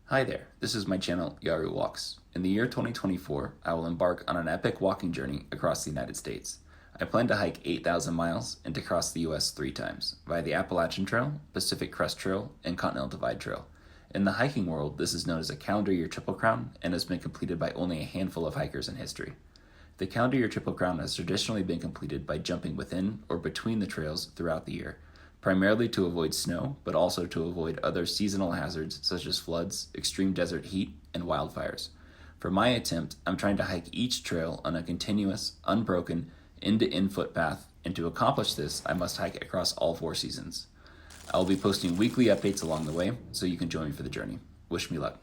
Hi there, this is my channel, Jaru Walks. In the year 2024, I will embark on an epic walking journey across the United States. I plan to hike 8,000 miles and to cross the US 3 times, via the Appalachian Trail, Pacific Crest Trail, and Continental Divide Trail. In the hiking world, this is known as a calendar year Triple Crown and has been completed by only a handful of hikers in history. The calendar year Triple Crown has traditionally been completed by jumping within or between the trails throughout the year, primarily to avoid snow, but also to avoid other seasonal hazards such as floods, extreme desert heat, and wildfires. For my attempt, I'm trying to hike each trail on a continuous, unbroken, end-to-end footpath, and to accomplish this, I must hike across all 4 seasons. I will be posting weekly updates along the way, so you can join me for the journey. Wish me luck.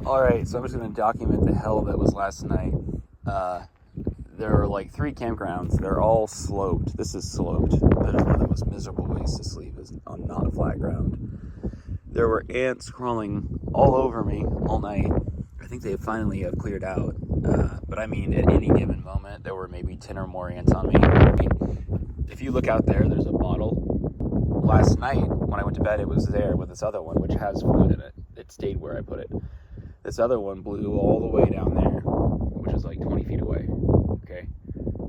Alright, so I'm just going to document the hell that was last night. There are like 3 campgrounds. They're all sloped. This is sloped. That is one of the most miserable ways to sleep, is on not flat ground. There were ants crawling all over me all night. I think they finally have cleared out. But I mean, at any given moment, there were maybe 10 or more ants on me. I mean, if you look out there, there's a bottle. Last night, when I went to bed, it was there with this other one, which has fluid in it. It stayed where I put it. This other one blew all the way down there, which is like 20 feet away, okay?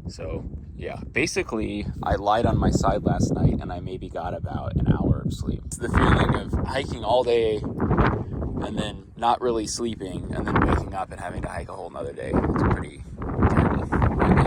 So, yeah, basically, I lied on my side last night, and I maybe got about an hour of sleep. It's the feeling of hiking all day, and then not really sleeping, and then waking up and having to hike a whole nother day. It's pretty terrible.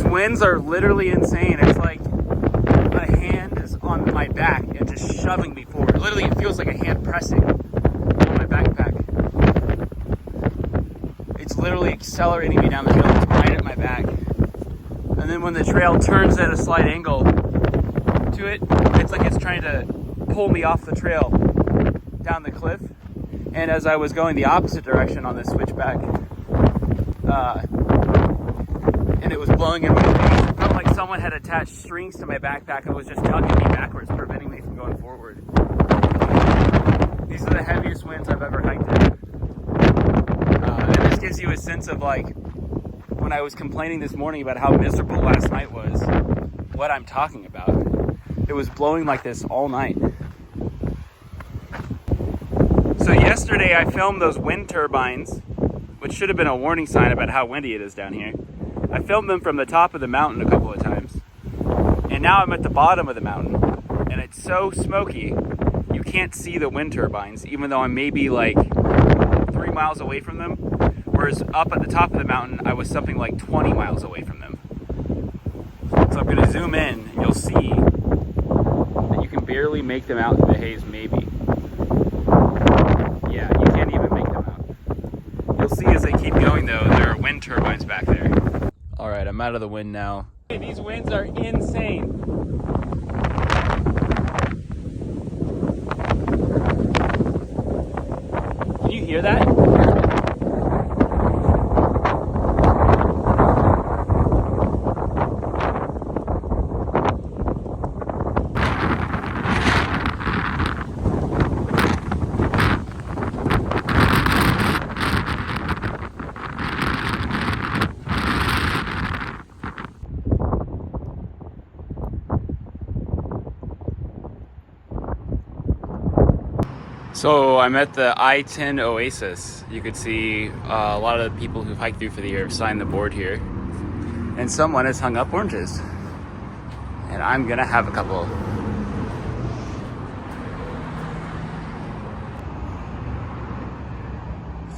Winds are literally insane. It's like a hand is on my back and just shoving me forward. Literally, it feels like a hand pressing on my backpack. It's literally accelerating me down the hill. It's right at my back. And then when the trail turns at a slight angle to it, it's like it's trying to pull me off the trail down the cliff. And as I was going the opposite direction on this switchback, and it was blowing in my face. It felt like someone had attached strings to my backpack and was just tugging me backwards, preventing me from going forward. These are the heaviest winds I've ever hiked in. And this gives you a sense of, like, when I was complaining this morning about how miserable last night was, what I'm talking about. It was blowing like this all night. So yesterday I filmed those wind turbines, which should have been a warning sign about how windy it is down here. I filmed them from the top of the mountain a couple of times, and now I'm at the bottom of the mountain, and it's so smoky, you can't see the wind turbines, even though I'm maybe like 3 miles away from them, whereas up at the top of the mountain, I was something like 20 miles away from them. So I'm going to zoom in, and you'll see that you can barely make them out through the haze, maybe. Yeah, you can't even make see as they keep going though, there are wind turbines back there. All right, I'm out of the wind now. These winds are insane. Can you hear that? So I'm at the I-10 Oasis. You could see a lot of the people who've hiked through for the year have signed the board here. And someone has hung up oranges. And I'm gonna have a couple.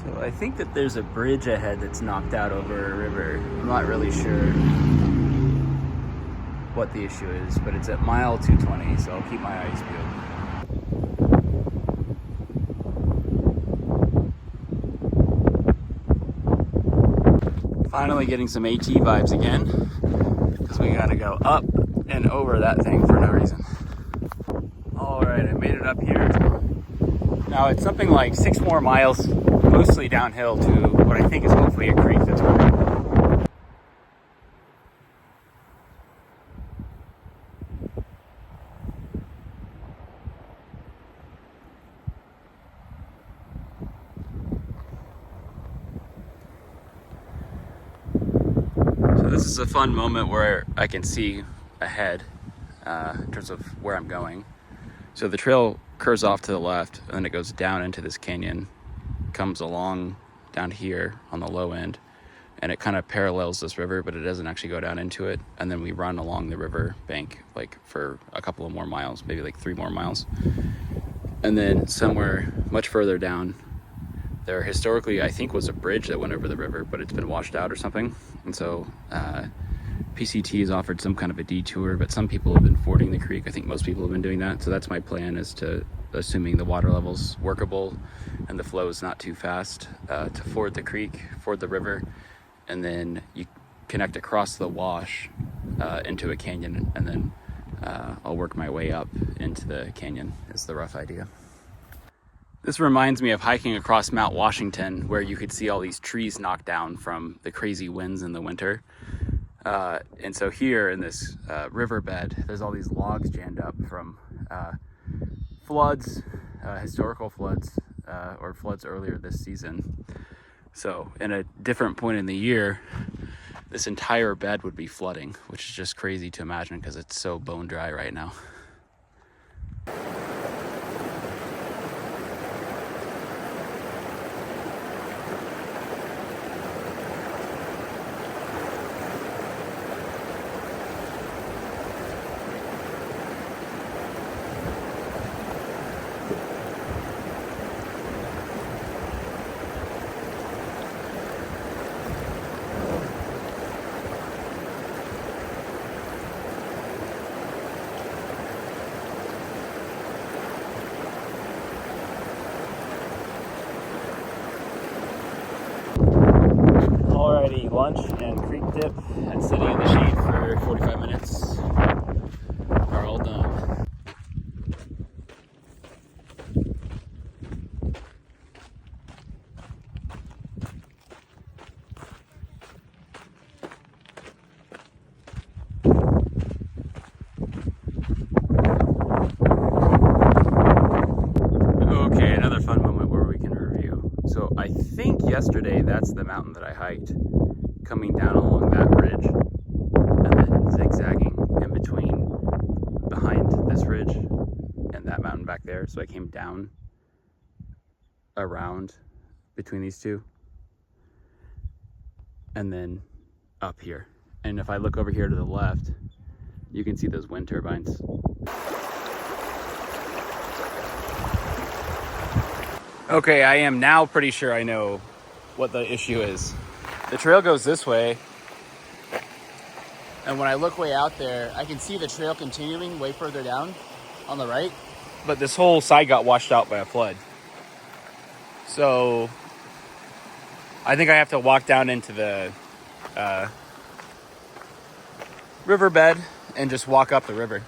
So I think that there's a bridge ahead that's knocked out over a river. I'm not really sure what the issue is, but it's at mile 220, so I'll keep my eyes peeled. Finally getting some AT vibes again, because we gotta go up and over that thing for no reason. All right, I made it up here. Now it's something like 6 more miles, mostly downhill to what I think is hopefully a creek that's running. So this is a fun moment where I can see ahead in terms of where I'm going. So the trail curves off to the left and then it goes down into this canyon, comes along down here on the low end, and it kind of parallels this river, but it doesn't actually go down into it. And then we run along the river bank like for a couple of more miles, maybe like 3 more miles. And then somewhere much further down, there historically I think was a bridge that went over the river, but it's been washed out or something. And so PCT has offered some kind of a detour, but some people have been fording the creek. I think most people have been doing that. So that's my plan, is to, assuming the water level's workable and the flow is not too fast, to ford the creek, ford the river, and then you connect across the wash into a canyon, and then I'll work my way up into the canyon is the rough idea. This reminds me of hiking across Mount Washington, where you could see all these trees knocked down from the crazy winds in the winter. And so here in this riverbed, there's all these logs jammed up from floods, historical floods, or floods earlier this season. So in a different point in the year, this entire bed would be flooding, which is just crazy to imagine because it's so bone dry right now. Alrighty, lunch and creek dip and sitting in the shade for 45 minutes are all done. Okay, another fun moment where we can review. So I think yesterday that's the mountain that I hiked, coming down along that ridge and then zigzagging in between behind this ridge and that mountain back there. So I came down around between these two and then up here. And if I look over here to the left, you can see those wind turbines. Okay, I am now pretty sure I know what the issue is. The trail goes this way, and when I look way out there, I can see the trail continuing way further down on the right, but this whole side got washed out by a flood. So I think I have to walk down into the riverbed and just walk up the river.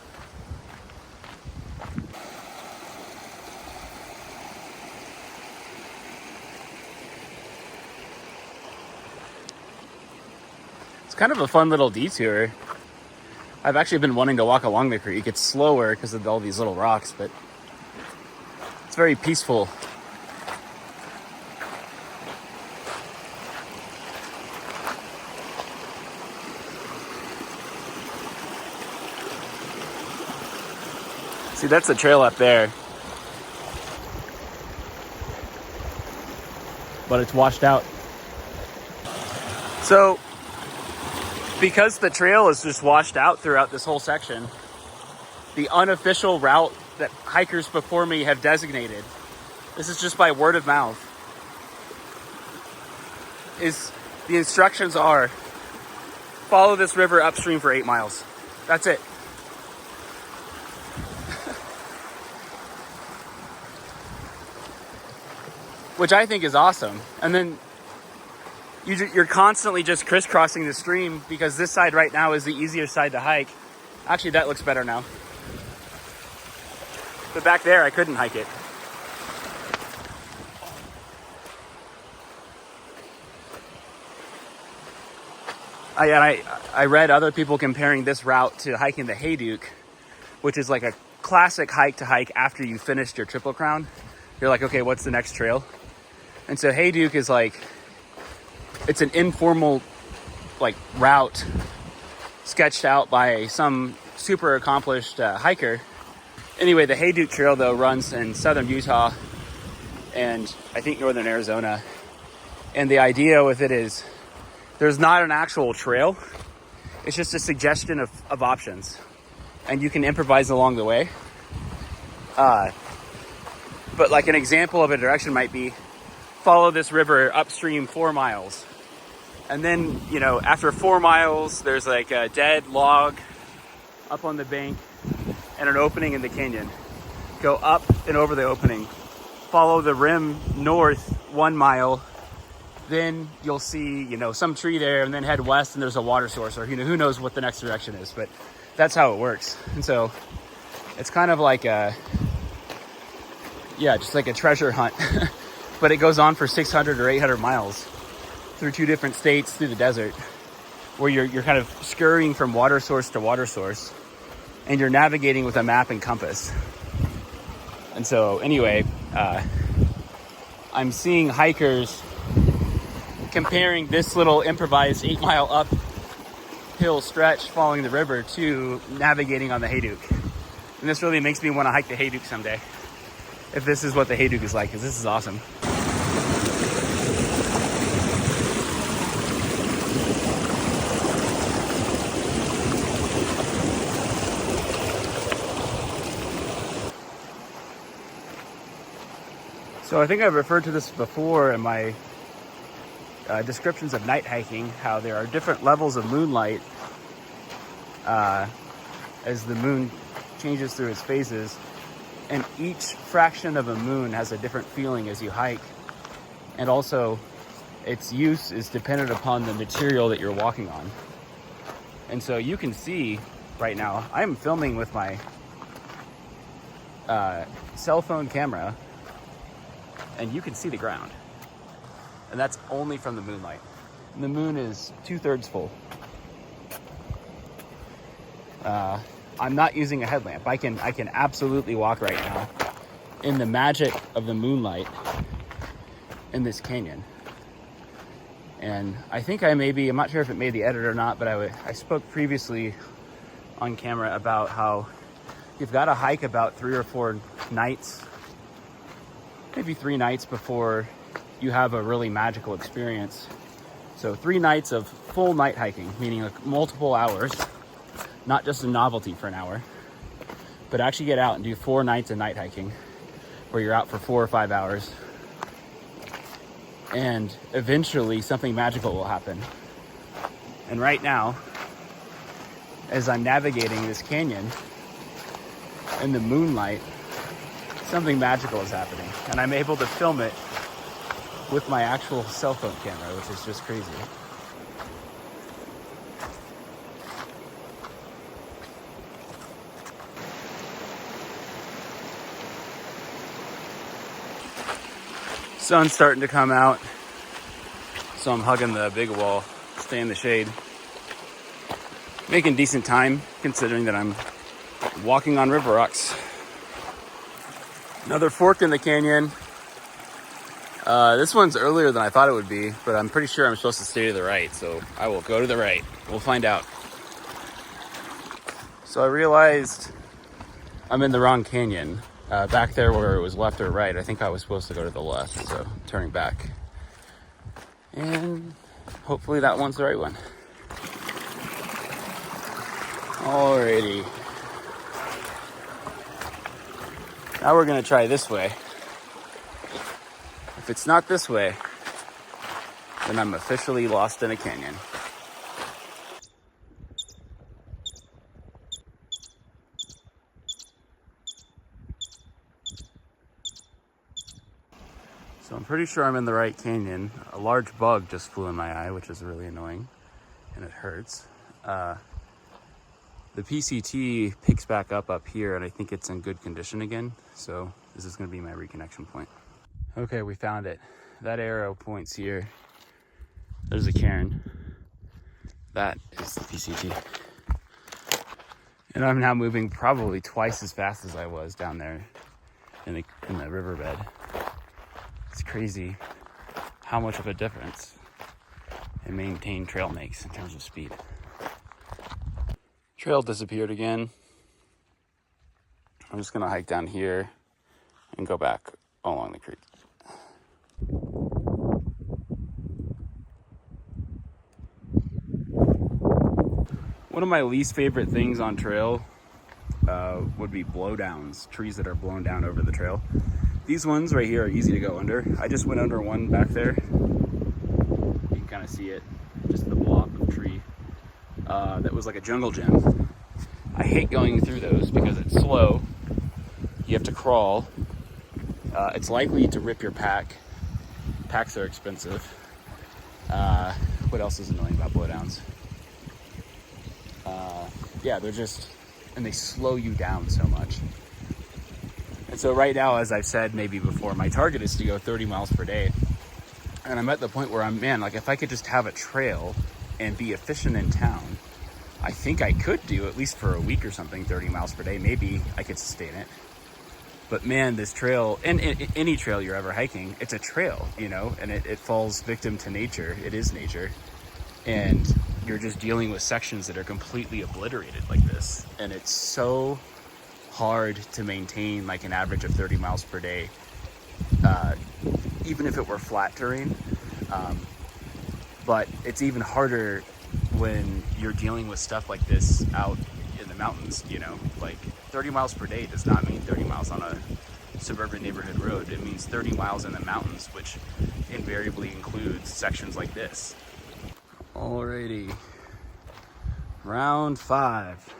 It's kind of a fun little detour. I've actually been wanting to walk along the creek. It's slower because of all these little rocks, but it's very peaceful. See, that's the trail up there. But it's washed out. So, because the trail is just washed out throughout this whole section, the unofficial route that hikers before me have designated, this is just by word of mouth, is the instructions are follow this river upstream for 8 miles. That's it. Which I think is awesome. And then you're constantly just crisscrossing the stream because this side right now is the easier side to hike. Actually, that looks better now. But back there, I couldn't hike it. I read other people comparing this route to hiking the Hayduke, which is like a classic hike to hike after you finished your Triple Crown. You're like, okay, what's the next trail? And so Hayduke is like, it's an informal like route sketched out by some super accomplished hiker. Anyway, the Hayduke Trail though runs in southern Utah and I think northern Arizona. And the idea with it is there's not an actual trail. It's just a suggestion of options. And you can improvise along the way. But like an example of a direction might be follow this river upstream 4 miles. And then, you know, after 4 miles, there's like a dead log up on the bank and an opening in the canyon. Go up and over the opening. Follow the rim north 1 mile. Then you'll see, you know, some tree there and then head west and there's a water source or, you know, who knows what the next direction is. But that's how it works. And so it's kind of like just like a treasure hunt. But it goes on for 600 or 800 miles through 2 different states, through the desert, where you're kind of scurrying from water source to water source, and you're navigating with a map and compass. And so anyway, I'm seeing hikers comparing this little improvised 8-mile uphill stretch following the river to navigating on the Hayduke. And this really makes me want to hike the Hayduke someday, if this is what the Hayduke is like, because this is awesome. So I think I've referred to this before in my descriptions of night hiking, how there are different levels of moonlight as the moon changes through its phases. And each fraction of a moon has a different feeling as you hike. And also, its use is dependent upon the material that you're walking on. And so you can see right now, I'm filming with my cell phone camera, and you can see the ground. And that's only from the moonlight. And the moon is 2/3 full. I'm not using a headlamp. I can absolutely walk right now in the magic of the moonlight in this canyon. And I think I'm not sure if it made the edit or not, but I spoke previously on camera about how you've got to hike about 3 or 4 nights, maybe 3 nights before you have a really magical experience. So 3 nights of full night hiking, meaning like multiple hours, not just a novelty for an hour, but actually get out and do 4 nights of night hiking where you're out for 4 or 5 hours. And eventually something magical will happen. And right now, as I'm navigating this canyon in the moonlight, something magical is happening. And I'm able to film it with my actual cell phone camera, which is just crazy. Sun's starting to come out, so I'm hugging the big wall, stay in the shade. Making decent time considering that I'm walking on river rocks. Another fork in the canyon. This one's earlier than I thought it would be, but I'm pretty sure I'm supposed to stay to the right, so I will go to the right. We'll find out. So I realized I'm in the wrong canyon. Back there where it was left or right, I think I was supposed to go to the left, so turning back. And hopefully that one's the right one. Alrighty. Now we're gonna try this way. If it's not this way, then I'm officially lost in a canyon. So I'm pretty sure I'm in the right canyon. A large bug just flew in my eye, which is really annoying, and it hurts. The PCT picks back up here, and I think it's in good condition again. So this is gonna be my reconnection point. Okay, we found it. That arrow points here. There's a cairn. That is the PCT. And I'm now moving probably twice as fast as I was down there in the riverbed. It's crazy how much of a difference a maintained trail makes in terms of speed. Trail disappeared again. I'm just gonna hike down here and go back along the creek. One of my least favorite things on trail would be blowdowns, trees that are blown down over the trail. These ones right here are easy to go under. I just went under one back there. You can kind of see it, just the block of tree. That was like a jungle gym. I hate going through those because it's slow. You have to crawl. It's likely to rip your pack. Packs are expensive. What else is annoying about blowdowns? Yeah, they're just, and they slow you down so much. And so right now, as I've said maybe before, my target is to go 30 miles per day. And I'm at the point where like if I could just have a trail and be efficient in town, I think I could do, at least for a week or something, 30 miles per day. Maybe I could sustain it. But man, this trail, and any trail you're ever hiking, it's a trail, you know, and it falls victim to nature. It is nature. And you're just dealing with sections that are completely obliterated like this. And it's so hard to maintain like an average of 30 miles per day, even if it were flat terrain. But it's even harder when you're dealing with stuff like this out in the mountains, you know, like 30 miles per day does not mean 30 miles on a suburban neighborhood road. It means 30 miles in the mountains, which invariably includes sections like this. Alrighty, round 5.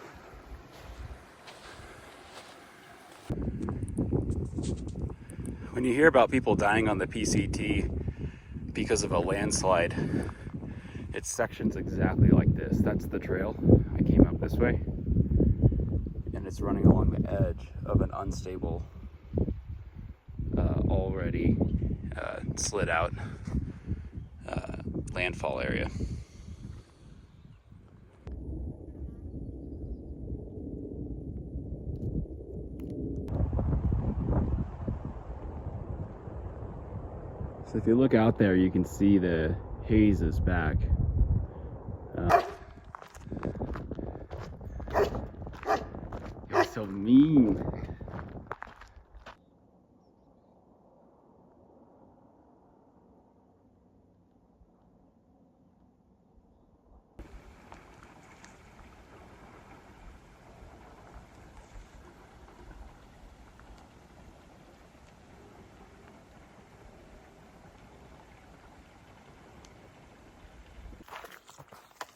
When you hear about people dying on the PCT because of a landslide, it's sections exactly like this. That's the trail. I came up this way, and it's running along the edge of an unstable, already slid out landfall area. So if you look out there, you can see the haze is back. You're so mean.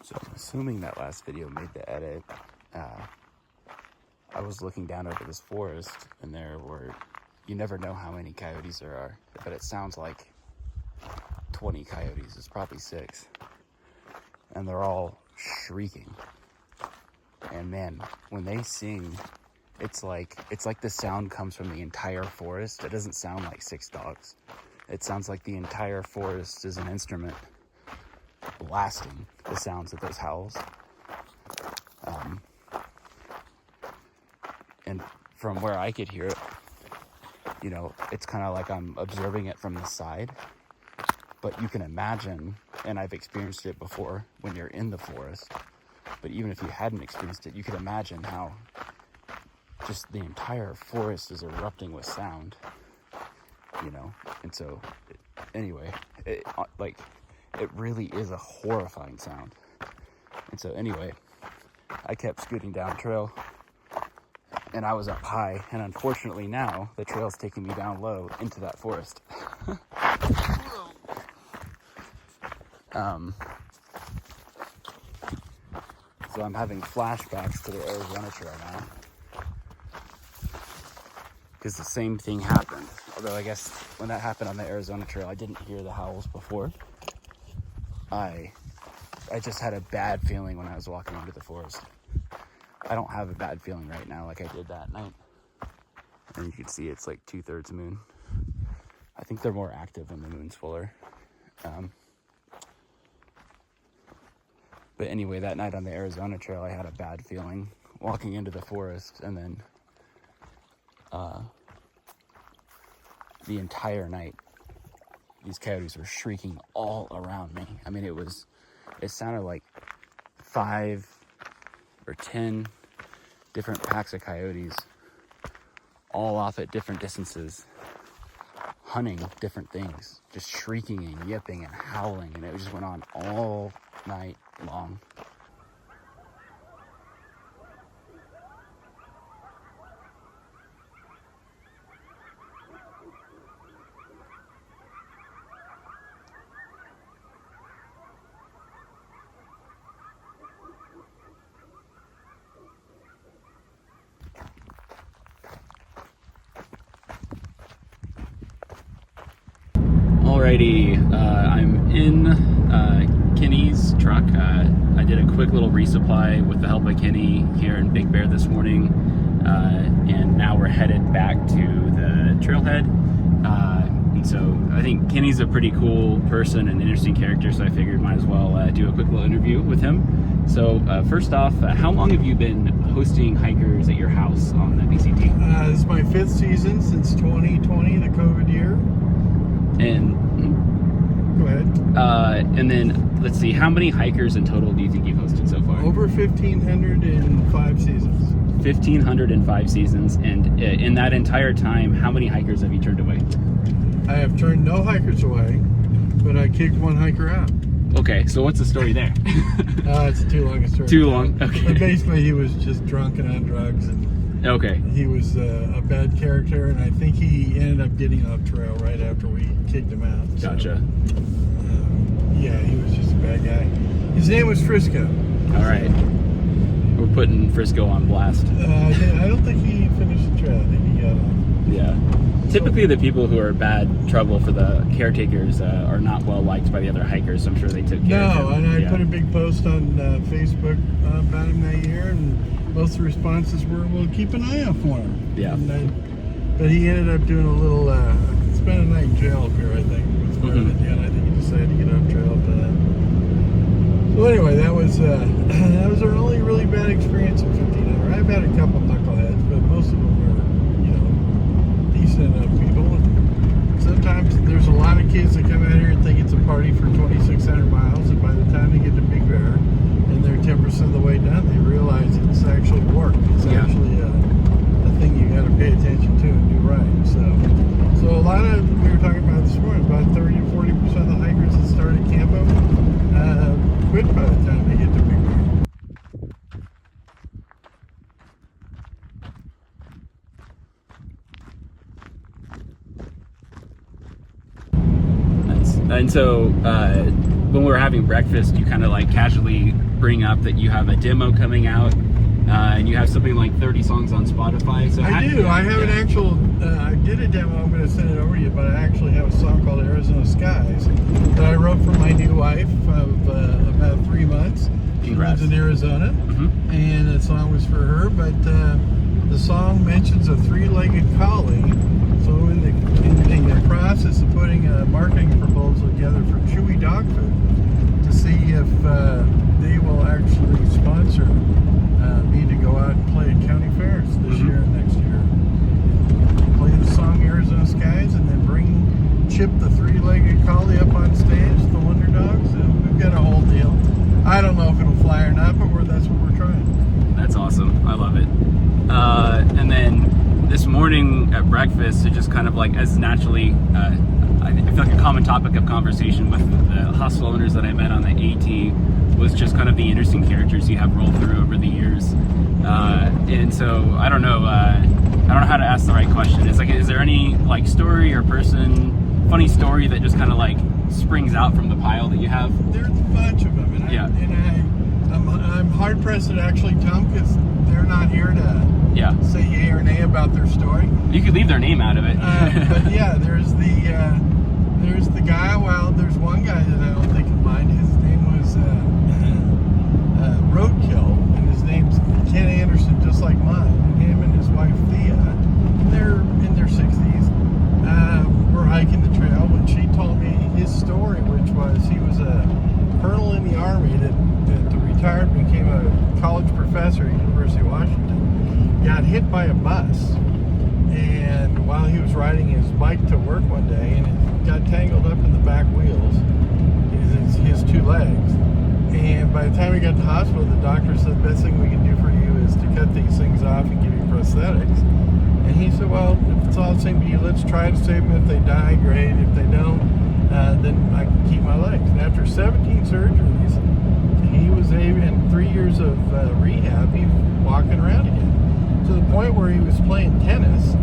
So I'm assuming that last video made the edit. I was looking down over this forest, and there were, you never know how many coyotes there are, but it sounds like 20 coyotes. It's probably 6. And they're all shrieking. And man, when they sing, it's like the sound comes from the entire forest. It doesn't sound like 6 dogs. It sounds like the entire forest is an instrument blasting the sounds of those howls. And from where I could hear it, you know, it's kind of like I'm observing it from the side. But you can imagine, and I've experienced it before when you're in the forest, but even if you hadn't experienced it, you could imagine how just the entire forest is erupting with sound, you know? And so, anyway, it really is a horrifying sound. And so anyway, I kept scooting down trail, and I was up high, and unfortunately now the trail's taking me down low into that forest. So I'm having flashbacks to the Arizona Trail now, because the same thing happened. Although I guess when that happened on the Arizona Trail, I didn't hear the howls before. I just had a bad feeling when I was walking into the forest. I don't have a bad feeling right now like I did that night. And you can see it's like 2/3 moon. I think they're more active when the moon's fuller. But anyway, that night on the Arizona Trail, I had a bad feeling walking into the forest, and then the entire night, these coyotes were shrieking all around me. I mean, it sounded like 5 or 10 different packs of coyotes, all off at different distances, hunting different things, just shrieking and yipping and howling, and it just went on all night long. Alrighty, I'm in Kenny's truck. I did a quick little resupply with the help of Kenny here in Big Bear this morning, and now we're headed back to the trailhead. And so I think Kenny's a pretty cool person and interesting character, so I figured might as well do a quick little interview with him. So first off, how long have you been hosting hikers at your house on the PCT? This is my 5th season since 2020, the COVID year. And go ahead. And then let's see, how many hikers in total do you think you've hosted so far? Over 1,500 in 5 seasons. 1,505 seasons, and in that entire time, how many hikers have you turned away? I have turned no hikers away, but I kicked one hiker out. Okay, so what's the story there? It's too long a story. Too long? Okay. But basically, he was just drunk and on drugs, and okay, he was a bad character, and I think he ended up getting off trail right after we kicked him out. Gotcha. So, yeah, he was just a bad guy. His name was Frisco. All right. We're putting Frisco on blast. I don't think he finished the trail. I think he got off. Yeah. Typically, the people who are bad trouble for the caretakers are not well liked by the other hikers, so I'm sure they took care of him. No, and I put a big post on Facebook about him that year, and most of the responses were, well, keep an eye out for him. Yeah. But he ended up doing a little, spent a night in jail up here, I think. And I think he decided to get off trail after that. So anyway, that was our only really bad experience in 1500. I've had a couple knuckleheads, but most of them were, decent enough people. And sometimes there's a lot of kids that come out here and think it's a party for 2,600 miles, and by the time they get to Big Bear and they're 10% of the way done, they realize it's actually work. It's actually a thing you got to pay attention to and do right. So a lot of, we were talking about this morning, about 30 to 40% of the hikers that started Campo quit by the time they get to Big Bear. Nice. And so when we were having breakfast, you kind of like casually bring up that you have a demo coming out, and you have something like 30 songs on Spotify. So I do. I have an actual, I did a demo, I'm going to send it over to you, but I actually have a song called Arizona Skies that I my new wife of about 3 months. She Congrats. lives in Arizona, and the song was for her. But the song mentions a three-legged collie. So in the process of putting a marketing proposal together for Chewy dog food to see if they will actually sponsor me to go out and play at county fairs this year and next year. Play the song Arizona Skies, and then bring Chip the three-legged collie up on stage, the Wonder Dogs, and we've got a whole deal. I don't know if it'll fly or not, but that's what we're trying. That's awesome. I love it. And then this morning at breakfast, it just kind of like, as naturally, I feel like a common topic of conversation with the hostel owners that I met on the AT was just kind of the interesting characters you have rolled through over the years. And so I don't know how to ask the right question. Is there any like story or person, funny story that just kind of like springs out from the pile that you have? There's a bunch of them, I'm hard pressed to actually tell them because they're not here to say yay or nay about their story. You could leave their name out of it. But yeah, there's the guy. Well, there's one guy that I don't think will mind. His name was Roadkill, and his name's Ken Anderson, just like mine. And him and his wife Thea, they're in their 60s. We're hiking the trail when she told me his story, which was he was a colonel in the Army that retired, became a college professor at University of Washington, got hit by a bus, and while he was riding his bike to work one day, and it got tangled up in the back wheels, his two legs. And by the time he got to the hospital, the doctor said, the best thing we can do for you is to cut these things off and give you prosthetics. And he said, well, if it's all the same to you, let's try to save them. If they die, great. If they don't, then I can keep my legs. And after 17 surgeries, he was able, in 3 years of rehab, he's walking around again. To the point where he was playing tennis,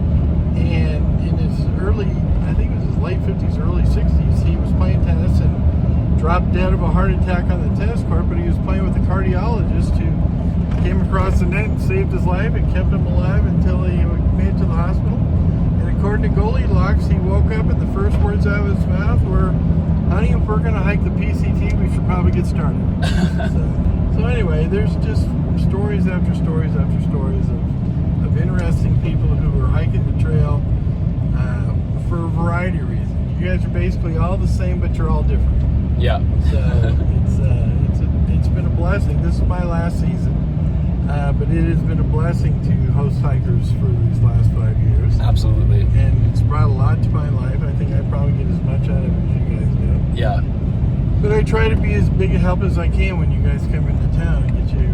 and in his I think it was his late 50s, early 60s, he was playing tennis and dropped dead of a heart attack on the tennis court, but he was playing with a cardiologist who came across the net and saved his life and kept him alive until he made it to the hospital. And according to Goldilocks, he woke up and the first words out of his mouth were, honey, if we're going to hike the PCT, we should probably get started. So anyway, there's just stories after stories after stories of interesting people who are hiking the trail for a variety of reasons. You guys are basically all the same, but you're all different. Yeah. So it's been a blessing. This is my last season, but it has been a blessing to host hikers for these last 5 years. Absolutely. And it's brought a lot to my life. I think I probably get as much out of it as you guys do. Yeah. But I try to be as big a help as I can when you guys come into town and get you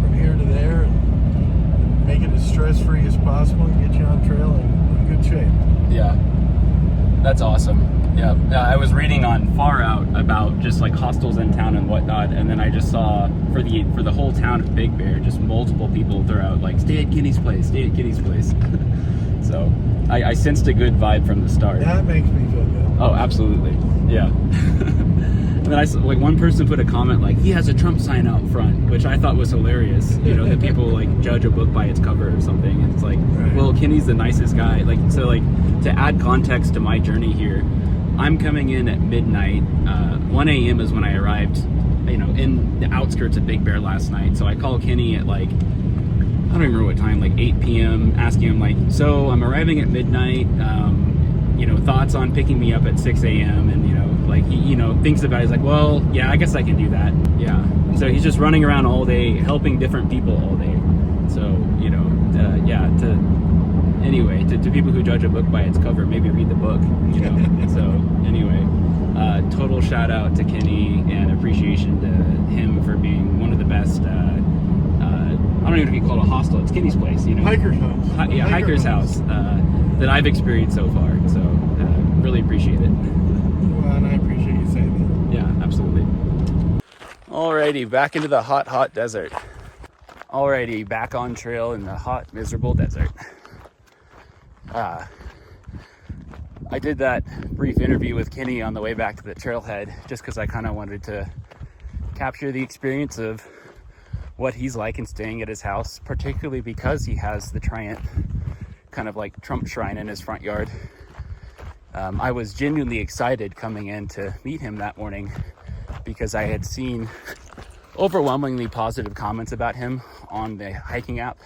from here to there and make it as stress-free as possible and get you on trail in good shape. Yeah. That's awesome. Yeah. I was reading on Far Out about just like hostels in town and whatnot, and then I just saw for the whole town of Big Bear, just multiple people throw out like, stay at Kenny's place, stay at Kenny's place. So I sensed a good vibe from the start. That makes me feel good. Oh, absolutely. Yeah. And then like one person put a comment like, he has a Trump sign out front, which I thought was hilarious. You know, that people like judge a book by its cover or something. And it's like, right. Well, Kenny's the nicest guy. Like, so like to add context to my journey here, I'm coming in at midnight. 1 a.m. is when I arrived, you know, in the outskirts of Big Bear last night. So I call Kenny at like, I don't remember what time, like 8 p.m. asking him like, so I'm arriving at midnight. You know, thoughts on picking me up at 6 a.m. And, you know, like he, you know, thinks about it. He's like, well, yeah, I guess I can do that. Yeah. And so he's just running around all day, helping different people all day. So, you know, yeah, anyway, to people who judge a book by its cover, maybe read the book, you know. So anyway, total shout out to Kenny and appreciation to him for being one of the best, I don't even know if you call it a hostel, it's Kenny's place, you know. Hiker's house. Yeah, Hiker's house that I've experienced so far. So really appreciate it. Well, and I appreciate you saying that. Yeah, absolutely. Alrighty, back into the hot desert. Alrighty, back on trail in the hot, miserable desert. I did that brief interview with Kenny on the way back to the trailhead just because I kind of wanted to capture the experience of what he's like in staying at his house, particularly because he has the giant kind of like Trump shrine in his front yard. I was genuinely excited coming in to meet him that morning because I had seen overwhelmingly positive comments about him on the hiking app,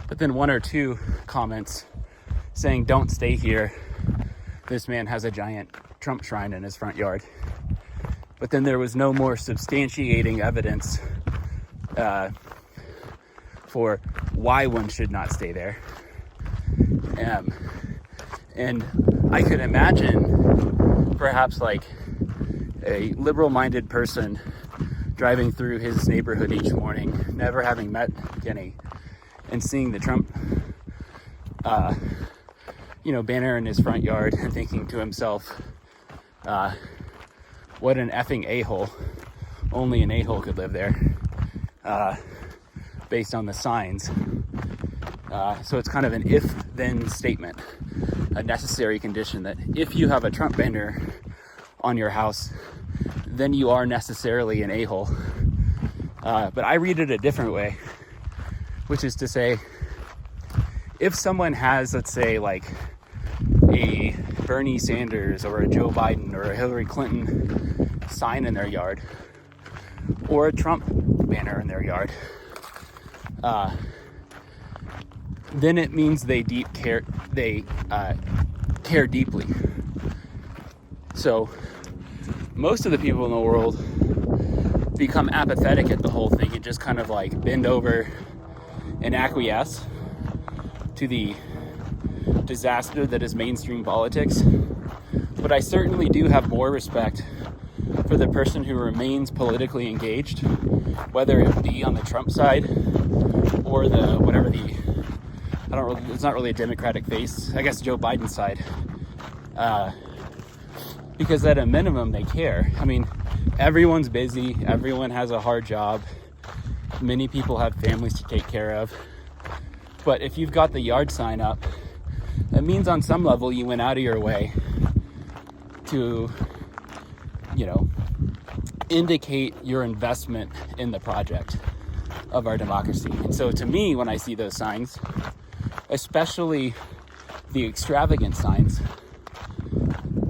but then one or two comments saying, "Don't stay here. This man has a giant Trump shrine in his front yard." But then there was no more substantiating evidence for why one should not stay there. And I could imagine perhaps like a liberal-minded person driving through his neighborhood each morning, never having met Kenny, and seeing the Trump banner in his front yard and thinking to himself, what an effing a-hole. Only an a-hole could live there, based on the signs. So it's kind of an if-then statement, a necessary condition that if you have a Trump banner on your house, then you are necessarily an a-hole. But I read it a different way, which is to say, if someone has, let's say, like a Bernie Sanders or a Joe Biden or a Hillary Clinton sign in their yard, or a Trump banner in their yard, then it means they care deeply. So most of the people in the world become apathetic at the whole thing and just kind of like bend over and acquiesce to the disaster that is mainstream politics. But I certainly do have more respect for the person who remains politically engaged, whether it be on the Trump side or it's not really a Democratic face, I guess Joe Biden's side, because at a minimum they care. I mean, everyone's busy, everyone has a hard job, many people have families to take care of, but if you've got the yard sign up, it means on some level you went out of your way to, indicate your investment in the project of our democracy. And so to me, when I see those signs, especially the extravagant signs,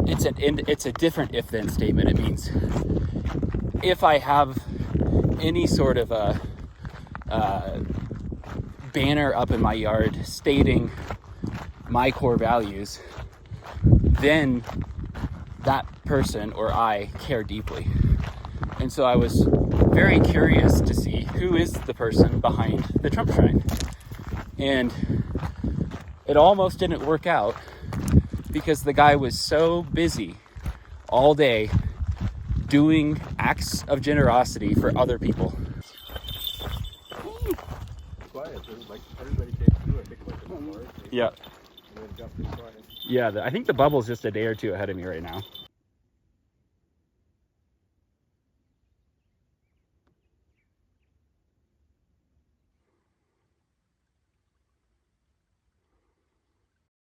it's a different if-then statement. It means if I have any sort of a banner up in my yard stating my core values, then that person or I care deeply. And so I was very curious to see who is the person behind the Trump shrine. And it almost didn't work out because the guy was so busy all day doing acts of generosity for other people. Yeah. Yeah, I think the bubble's just a day or two ahead of me right now.